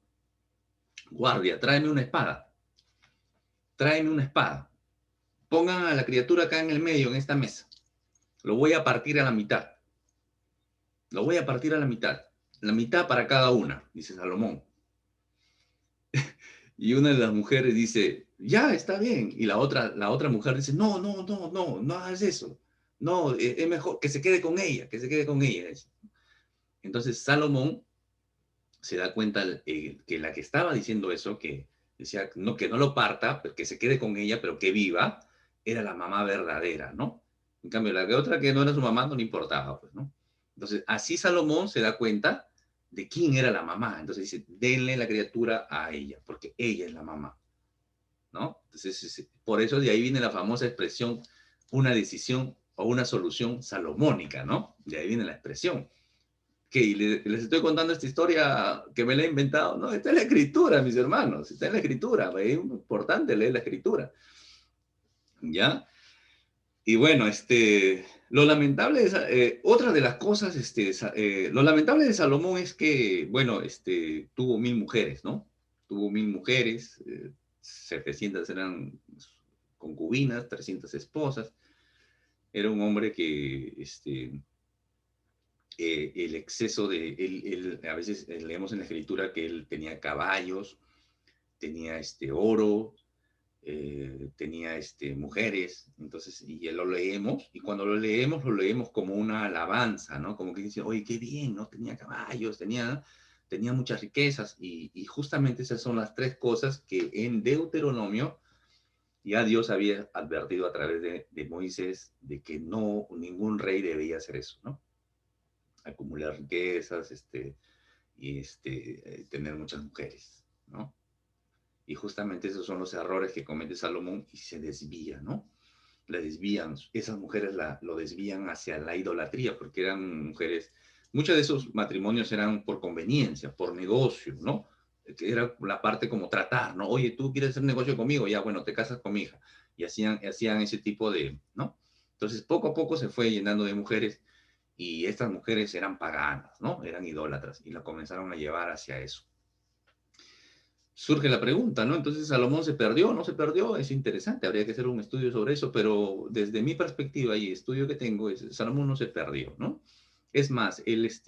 Guardia, tráeme una espada. Tráeme una espada. Pongan a la criatura acá en el medio, en esta mesa. Lo voy a partir a la mitad. Lo voy a partir a la mitad. La mitad para cada una, dice Salomón. Y una de las mujeres dice, ya, está bien. Y la otra mujer dice, no, no, no, no, no hagas eso. No, es mejor que se quede con ella, que se quede con ella. Entonces Salomón se da cuenta que la que estaba diciendo eso, que decía no, que no lo parta, que se quede con ella, pero que viva, era la mamá verdadera, ¿no? En cambio, la otra que no era su mamá no le importaba, pues, ¿no? Entonces, así Salomón se da cuenta de quién era la mamá. Entonces dice, denle la criatura a ella, porque ella es la mamá, ¿no? Entonces, por eso de ahí viene la famosa expresión, una decisión o una solución salomónica, ¿no? De ahí viene la expresión. Que les estoy contando esta historia que me la he inventado. No, está en la escritura, mis hermanos, está en la escritura. Es importante leer la escritura. ¿Ya? Y bueno, lo lamentable otra de las cosas, lo lamentable de Salomón es que, bueno, tuvo 1000 mujeres, ¿no? Tuvo 1000 mujeres, 700 eran concubinas, 300 esposas. Era un hombre que, el exceso a veces leemos en la escritura que él tenía caballos, tenía oro, tenía mujeres, entonces, y lo leemos, y cuando lo leemos como una alabanza, ¿no? Como que dice, oye, qué bien, ¿no? Tenía caballos, tenía muchas riquezas, y justamente esas son las 3 cosas que en Deuteronomio ya Dios había advertido a través de Moisés de que no, ningún rey debía hacer eso, ¿no? Acumular riquezas, y tener muchas mujeres, ¿no? Y justamente esos son los errores que comete Salomón y se desvía, ¿no? La desvían, esas mujeres lo desvían hacia la idolatría, porque eran mujeres, muchos de esos matrimonios eran por conveniencia, por negocio, ¿no? Que era la parte como tratar, ¿no? Oye, tú quieres hacer negocio conmigo, ya, bueno, te casas con mi hija. Y hacían ese tipo de, ¿no? Entonces, poco a poco se fue llenando de mujeres y estas mujeres eran paganas, ¿no? Eran idólatras y la comenzaron a llevar hacia eso. Surge la pregunta, ¿no? Entonces, ¿Salomón se perdió o no se perdió? Es interesante, habría que hacer un estudio sobre eso, pero desde mi perspectiva y estudio que tengo, Salomón no se perdió, ¿no? Es más, él es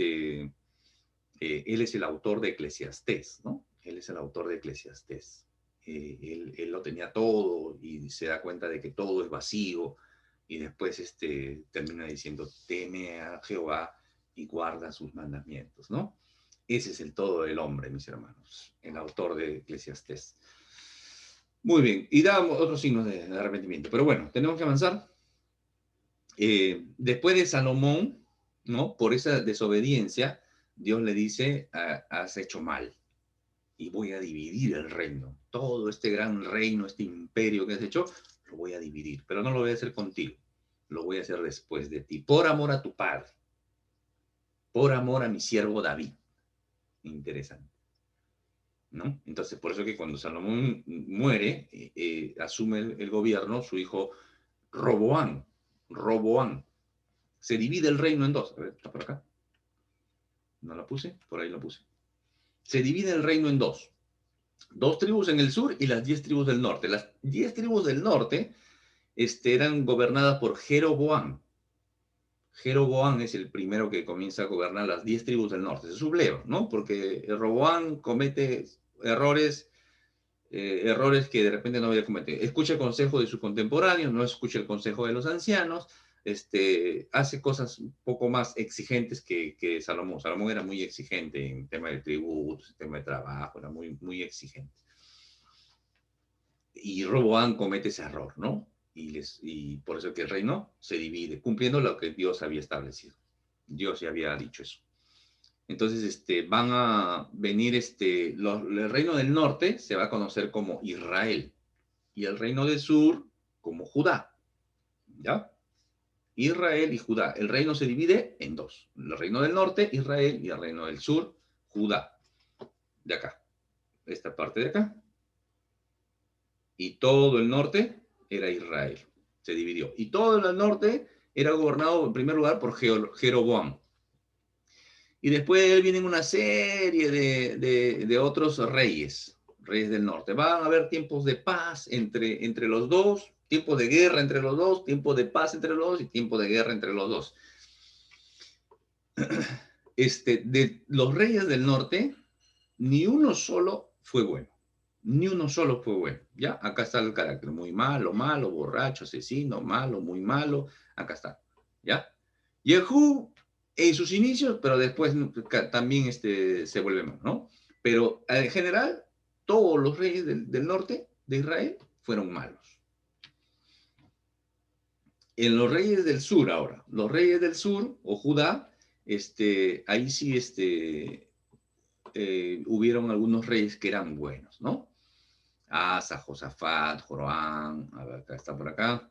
el autor de Eclesiastés, ¿no? Él es el autor de Eclesiastés. Él lo tenía todo y se da cuenta de que todo es vacío y después termina diciendo, teme a Jehová y guarda sus mandamientos, ¿no? Ese es el todo del hombre, mis hermanos, el autor de Eclesiastés. Muy bien, y da otros signos de arrepentimiento, pero bueno, tenemos que avanzar. Después de Salomón, ¿no? Por esa desobediencia, Dios le dice, has hecho mal y voy a dividir el reino. Todo este gran reino, este imperio que has hecho, lo voy a dividir, pero no lo voy a hacer contigo, lo voy a hacer después de ti, por amor a tu padre, por amor a mi siervo David. Interesante, ¿no? Entonces, por eso que cuando Salomón muere, asume el gobierno su hijo Roboán. Roboán. Se divide el reino en dos. A ver, está por acá. No la puse, por ahí la puse. Se divide el reino en dos. Dos tribus en el sur y las 10 tribus del norte. Las 10 tribus del norte eran gobernadas por Jeroboam. Jeroboam es el primero que comienza a gobernar las 10 tribus del norte. Se subleva, ¿no? Porque Roboam comete errores que de repente no había cometido. Escucha el consejo de sus contemporáneos, no escucha el consejo de los ancianos, hace cosas un poco más exigentes que Salomón. Salomón era muy exigente en tema de tributos, en tema de trabajo, era muy, muy exigente. Y Roboam comete ese error, ¿no? Y por eso que el reino se divide, cumpliendo lo que Dios había establecido. Dios ya había dicho eso. Entonces, van a venir, el reino del norte se va a conocer como Israel y el reino del sur como Judá, ¿ya? Israel y Judá. El reino se divide en dos. El reino del norte, Israel, y el reino del sur, Judá. De acá. Esta parte de acá. Y todo el norte era Israel. Se dividió. Y todo el norte era gobernado en primer lugar por Jeroboam. Y después de él vienen una serie de otros reyes del norte. Van a haber tiempos de paz entre los dos, tiempos de guerra entre los dos, tiempos de paz entre los dos y tiempos de guerra entre los dos. De los reyes del norte, ni uno solo fue bueno. Ni uno solo fue bueno. ¿Ya? Acá está el carácter. Muy malo, malo, borracho, asesino, malo, muy malo. Acá está. ¿Ya? Jehú en sus inicios, pero después también se vuelve malo, ¿no? Pero en general, todos los reyes del norte de Israel fueron malos. En los reyes del sur ahora, los reyes del sur, o Judá, ahí sí hubieron algunos reyes que eran buenos, ¿no? Asa, Josafat, Joram, a ver, acá está por acá,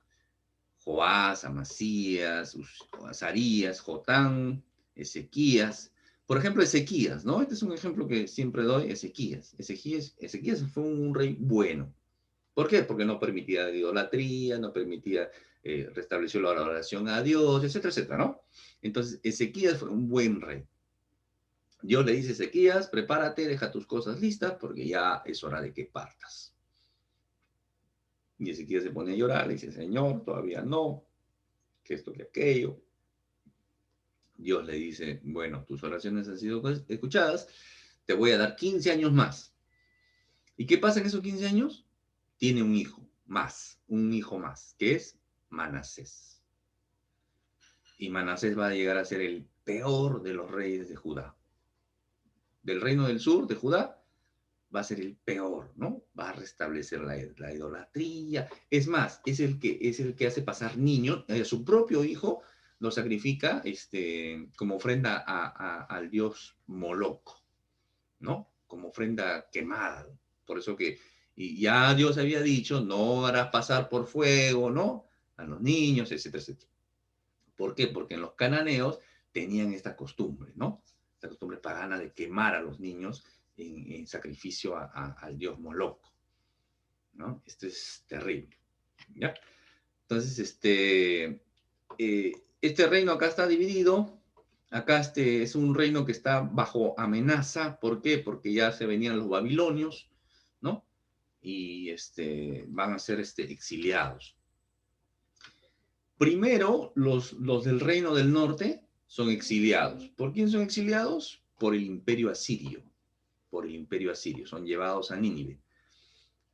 Joás, Amasías, Azarías, Jotán, Ezequías. Por ejemplo, Ezequías, ¿no? Este es un ejemplo que siempre doy, Ezequías. Ezequías fue un rey bueno. ¿Por qué? Porque no permitía idolatría, no permitía, restableció la adoración a Dios, etcétera, etcétera, ¿no? Entonces, Ezequías fue un buen rey. Dios le dice, Ezequías, prepárate, deja tus cosas listas, porque ya es hora de que partas. Y Ezequías se pone a llorar, le dice, Señor, todavía no, que esto, que aquello. Dios le dice, bueno, tus oraciones han sido escuchadas, te voy a dar 15 años más. ¿Y qué pasa en esos 15 años? Tiene un hijo más, que es Manasés. Y Manasés va a llegar a ser el peor de los reyes de Judá. Del reino del sur, de Judá, va a ser el peor, ¿no? Va a restablecer la idolatría. Es más, es el que hace pasar niños, su propio hijo lo sacrifica como ofrenda al dios Moloch, ¿no? Como ofrenda quemada. Por eso que y ya Dios había dicho, no harás pasar por fuego, ¿no? A los niños, etcétera, etcétera. ¿Por qué? Porque en los cananeos tenían esta costumbre, ¿no? Esta costumbre pagana de quemar a los niños en sacrificio al dios Moloch, ¿no? Esto es terrible, ¿ya? Entonces, este reino acá está dividido. Acá es un reino que está bajo amenaza. ¿Por qué? Porque ya se venían los babilonios, ¿no? Y van a ser exiliados. Primero, los del reino del norte son exiliados. ¿Por quién son exiliados? Por el imperio asirio. Por el imperio asirio. Son llevados a Nínive.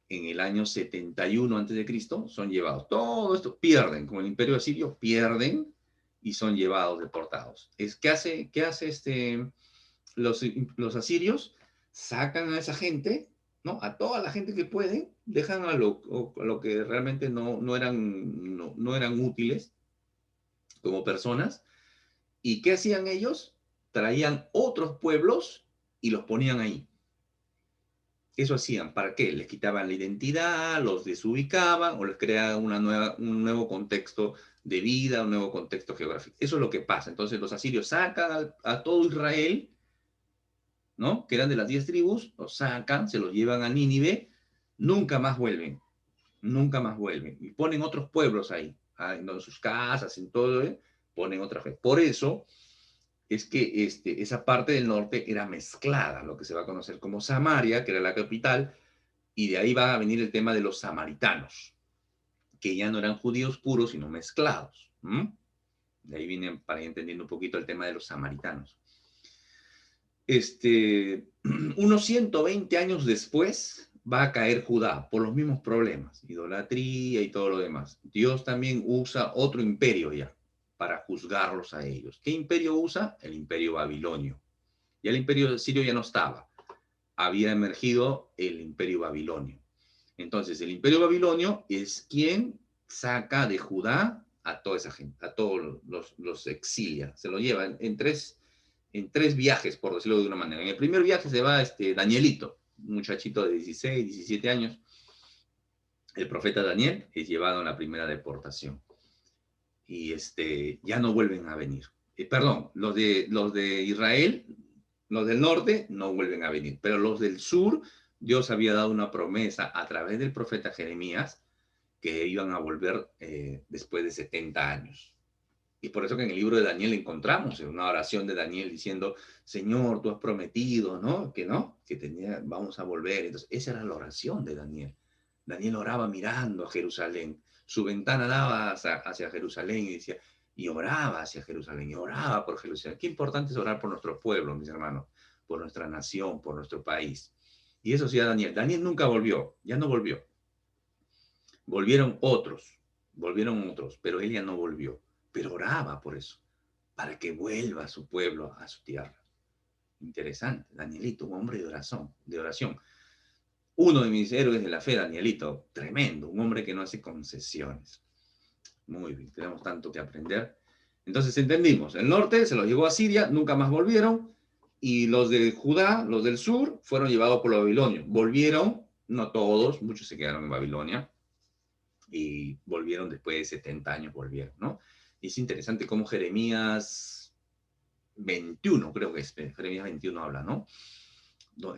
En el año 71 a.C., son llevados. Todo esto pierden, como el imperio asirio, pierden y son llevados, deportados. ¿Qué hace los asirios? Sacan a esa gente, ¿no? A toda la gente que pueden, dejan a lo que realmente no eran útiles como personas. ¿Y qué hacían ellos? traían otros pueblos y los ponían ahí. Eso hacían, ¿para qué? Les quitaban la identidad, los desubicaban o les creaban un nuevo contexto de vida, un nuevo contexto geográfico. Eso es lo que pasa. Entonces los asirios sacan a todo Israel, ¿no? Que eran de las 10 tribus, los sacan, se los llevan a Nínive, nunca más vuelven, nunca más vuelven. Y ponen otros pueblos ahí, en sus casas, en todo, ponen otra fe. Por eso es que esa parte del norte era mezclada, lo que se va a conocer como Samaria, que era la capital, y de ahí va a venir el tema de los samaritanos, que ya no eran judíos puros, sino mezclados. De ahí viene para ir entendiendo un poquito el tema de los samaritanos. Unos 120 años después va a caer Judá por los mismos problemas, idolatría y todo lo demás. Dios también usa otro imperio ya para juzgarlos a ellos. ¿Qué imperio usa? El imperio babilonio. Ya el imperio sirio ya no estaba. Había emergido el imperio babilonio. Entonces, el imperio babilonio es quien saca de Judá a toda esa gente, a todos los exilia. Se lo lleva en tres viajes, por decirlo de una manera. En el primer viaje se va Danielito, un muchachito de 16, 17 años. El profeta Daniel es llevado en la primera deportación. Y ya no vuelven a venir. Perdón, los de Israel, los del norte, no vuelven a venir. Pero los del sur, Dios había dado una promesa a través del profeta Jeremías que iban a volver después de 70 años. Y por eso que en el libro de Daniel encontramos una oración de Daniel diciendo, Señor, tú has prometido, ¿no? Que vamos a volver. Entonces, esa era la oración de Daniel. Daniel oraba mirando a Jerusalén. Su ventana daba hacia Jerusalén y decía, y oraba hacia Jerusalén, y oraba por Jerusalén. Qué importante es orar por nuestro pueblo, mis hermanos, por nuestra nación, por nuestro país. Y eso sí a Daniel. Daniel nunca volvió, ya no volvió. Volvieron otros, pero él ya no volvió. Pero oraba por eso, para que vuelva a su pueblo, a su tierra. Interesante, Danielito, un hombre de oración. Uno de mis héroes de la fe, Danielito, tremendo, un hombre que no hace concesiones. Muy bien, tenemos tanto que aprender. Entonces entendimos, el norte se los llevó a Siria, nunca más volvieron, y los de Judá, los del sur, fueron llevados por los babilonios. Volvieron, no todos, muchos se quedaron en Babilonia, y volvieron después de 70 años, volvieron, ¿no? Y es interesante cómo Jeremías 21, creo que es, Jeremías 21 habla, ¿no?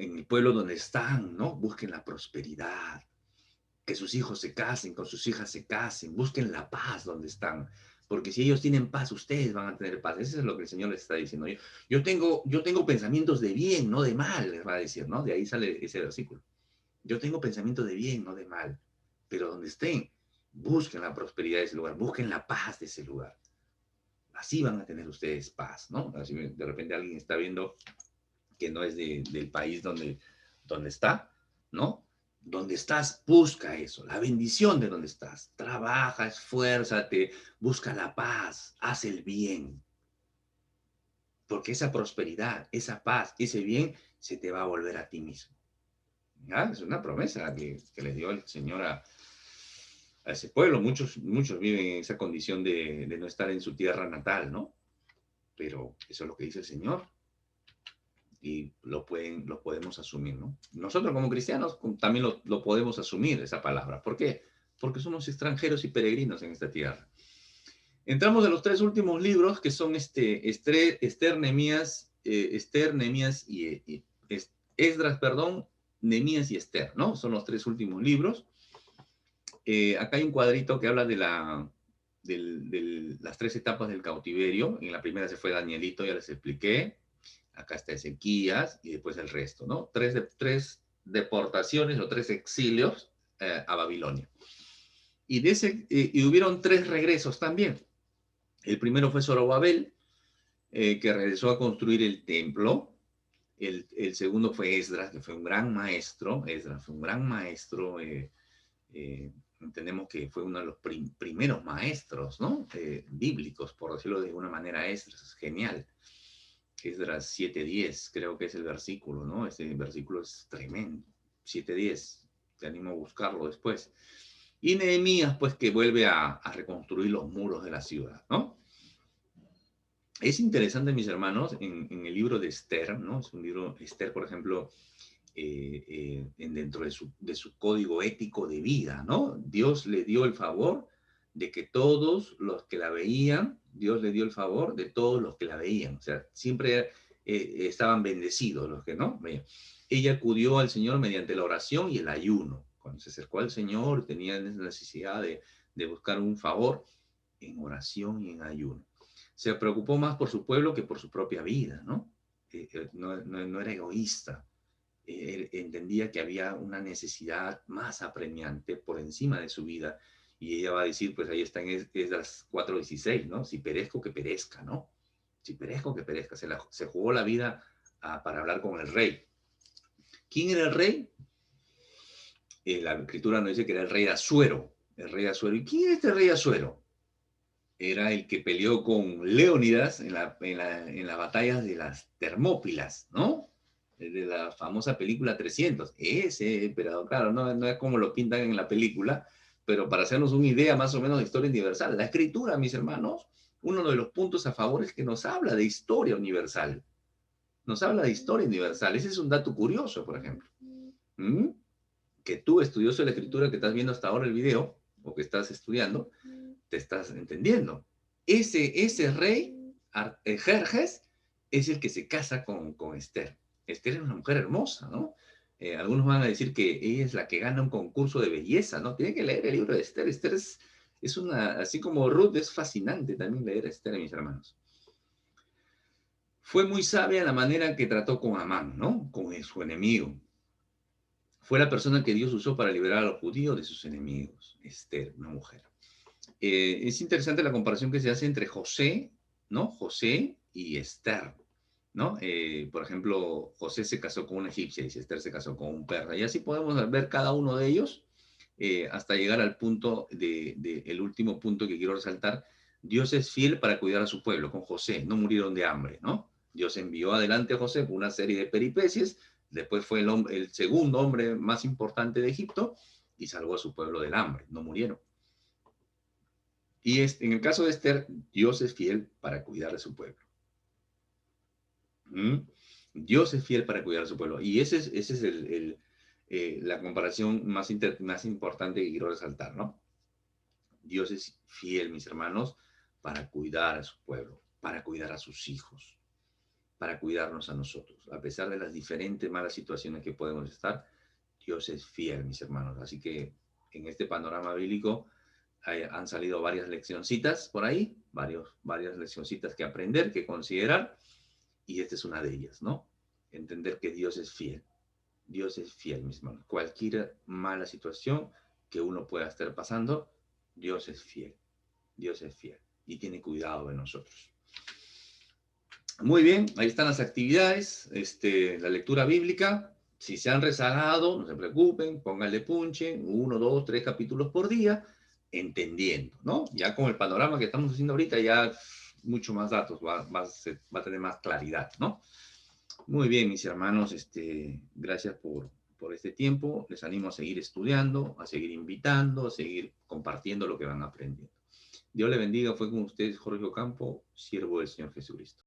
En el pueblo donde están, ¿no? Busquen la prosperidad, que sus hijos se casen, con sus hijas se casen, busquen la paz donde están, porque si ellos tienen paz, ustedes van a tener paz. Eso es lo que el Señor les está diciendo. Yo tengo pensamientos de bien, no de mal, les va a decir, ¿no? De ahí sale ese versículo. Yo tengo pensamientos de bien, no de mal, pero donde estén, busquen la prosperidad de ese lugar, busquen la paz de ese lugar. Así van a tener ustedes paz, ¿no? Así de repente alguien está viendo que no es del país donde está, ¿no? Donde estás, busca eso, la bendición de donde estás. Trabaja, esfuérzate, busca la paz, haz el bien. Porque esa prosperidad, esa paz, ese bien, se te va a volver a ti mismo. ¿Ya? Es una promesa que le dio el Señor a ese pueblo. Muchos viven en esa condición de no estar en su tierra natal, ¿no? Pero eso es lo que dice el Señor. Y lo podemos asumir, ¿no? Nosotros como cristianos también lo podemos asumir, esa palabra. ¿Por qué? Porque somos extranjeros y peregrinos en esta tierra. Entramos en los tres últimos libros, que son Esther, Nehemías y Esdras, perdón, Nehemías y Esther, ¿no? Son los tres últimos libros. Acá hay un cuadrito que habla de las tres etapas del cautiverio. En la primera se fue Danielito, ya les expliqué. Acá está Ezequías y después el resto, ¿no? Tres deportaciones o tres exilios a Babilonia. Y hubieron tres regresos también. El primero fue Zorobabel, que regresó a construir el templo. El segundo fue Esdras, que fue un gran maestro. Esdras fue un gran maestro. Entendemos que fue uno de los primeros maestros, ¿no? Bíblicos, por decirlo de alguna manera. Esdras es genial. Esdras 7:10, creo que es el versículo, ¿no? Ese versículo es tremendo. 7:10, te animo a buscarlo después. Y Nehemías, pues, que vuelve a reconstruir los muros de la ciudad, ¿no? Es interesante, mis hermanos, en el libro de Esther, ¿no? Es un libro, Esther, por ejemplo, dentro de su código ético de vida, ¿no? Dios le dio el favor de que todos los que la veían, Dios le dio el favor de todos los que la veían, o sea, siempre estaban bendecidos los que no veían. Ella acudió al Señor mediante la oración y el ayuno. Cuando se acercó al Señor, tenía necesidad de buscar un favor en oración y en ayuno. Se preocupó más por su pueblo que por su propia vida, ¿no? No era egoísta. Él entendía que había una necesidad más apremiante por encima de su vida. Y ella va a decir, pues ahí está en Esdras 4:16, ¿no? Si perezco, que perezca, ¿no? Si perezco, que perezca. Se jugó la vida para hablar con el rey. ¿Quién era el rey? La escritura nos dice que era el rey Asuero. El rey Asuero. ¿Y quién es este rey Asuero? Era el que peleó con Leónidas en las batallas de las Termópilas, ¿no? De la famosa película 300. Ese emperador, claro, no es como lo pintan en la película, pero para hacernos una idea más o menos de historia universal. La escritura, mis hermanos, uno de los puntos a favor es que nos habla de historia universal. Nos habla de historia universal. Ese es un dato curioso, por ejemplo. ¿Mm? Que tú, estudioso de la escritura, que estás viendo hasta ahora el video, o que estás estudiando, te estás entendiendo. Ese rey, Jerjes, es el que se casa con Esther. Esther es una mujer hermosa, ¿no? Algunos van a decir que ella es la que gana un concurso de belleza, ¿no? Tienen que leer el libro de Esther. Esther es una, así como Ruth, es fascinante también leer a Esther, mis hermanos. Fue muy sabia la manera que trató con Amán, ¿no? Con su enemigo. Fue la persona que Dios usó para liberar a los judíos de sus enemigos. Esther, una mujer. Es interesante la comparación que se hace entre José, ¿no? José y Esther, ¿no? Por ejemplo, José se casó con una egipcia y Esther se casó con un persa. Y así podemos ver cada uno de ellos hasta llegar al punto el último punto que quiero resaltar. Dios es fiel para cuidar a su pueblo. Con José no murieron de hambre, ¿no? Dios envió adelante a José por una serie de peripecias. Después fue el segundo hombre más importante de Egipto y salvó a su pueblo del hambre. No murieron. Y en el caso de Esther, Dios es fiel para cuidar de su pueblo. ¿Mm? Dios es fiel para cuidar de su pueblo. Y ese es la comparación más importante que quiero resaltar, ¿no? Dios es fiel, mis hermanos, para cuidar a su pueblo, para cuidar a sus hijos, para cuidarnos a nosotros. A pesar de las diferentes malas situaciones que podemos estar, Dios es fiel, mis hermanos. Así que en este panorama bíblico han salido varias leccioncitas por ahí, varias leccioncitas que aprender, que considerar, y esta es una de ellas, ¿no? Entender que Dios es fiel. Dios es fiel, mis hermanos. Cualquier mala situación que uno pueda estar pasando, Dios es fiel. Dios es fiel y tiene cuidado de nosotros. Muy bien, ahí están las actividades, la lectura bíblica. Si se han rezagado, no se preocupen, pónganle punche, 1, 2, 3 capítulos por día, entendiendo, ¿no? Ya con el panorama que estamos haciendo ahorita, ya mucho más datos, va a tener más claridad, ¿no? Muy bien, mis hermanos, gracias por este tiempo. Les animo a seguir estudiando, a seguir invitando, a seguir compartiendo lo que van aprendiendo. Dios le bendiga. Fue con ustedes Jorge Ocampo, siervo del Señor Jesucristo.